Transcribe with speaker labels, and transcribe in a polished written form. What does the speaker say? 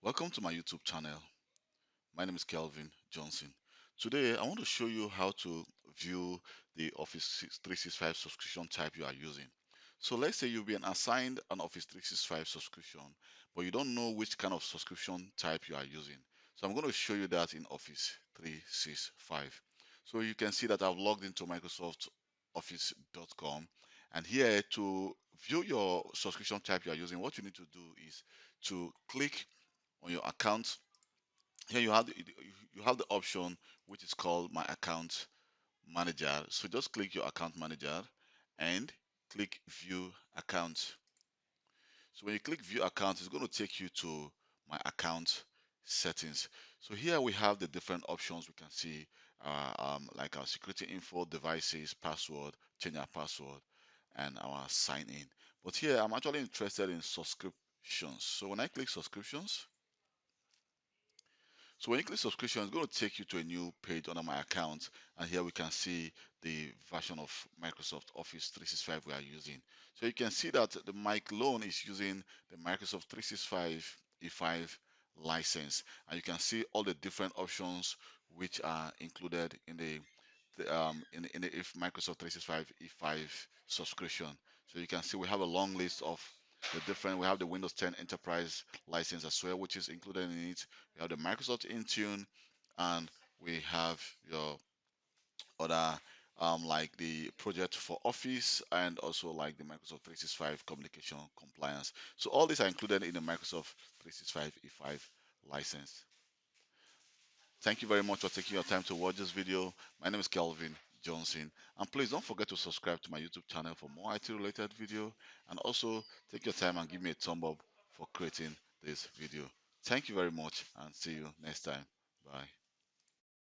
Speaker 1: Welcome to my YouTube channel. My name is Kelvin Johnson. Today, I want to show you how to view the Office 365 subscription type you are using. So let's say you've been assigned an Office 365 subscription, but you don't know which kind of subscription type you are using. So I'm going to show you that in Office 365. So you can see that I've logged into Microsoft Office.com, and here to view your subscription type you are using, what you need to do is to click on your account. Here you have the option which is called my account manager. So just click your account manager and click view account. So when you click view account, it's going to take you to my account settings. So here we have the different options we can see, like our security info, devices, password, change our password, and our sign in. But here I'm actually interested in subscriptions. So when I click subscriptions, so when you click subscription, it's going to take you to a new page under my account, and here we can see the version of Microsoft Office 365 we are using. So you can see that the Mike Loan is using the Microsoft 365 E5 license, and you can see all the different options which are included in the if Microsoft 365 E5 subscription. So you can see we have a long list of the different. We have the Windows 10 Enterprise license as well, which is included in it. We have the Microsoft Intune, and we have your other like the project for Office and also like the Microsoft 365 communication compliance. So all these are included in the Microsoft 365 E5 license. Thank you very much for taking your time to watch this video. My name is Kelvin Johnson, and please don't forget to subscribe to my YouTube channel for more IT related video, and also take your time and give me a thumb up for creating this video. Thank you very much, and see you next time. Bye.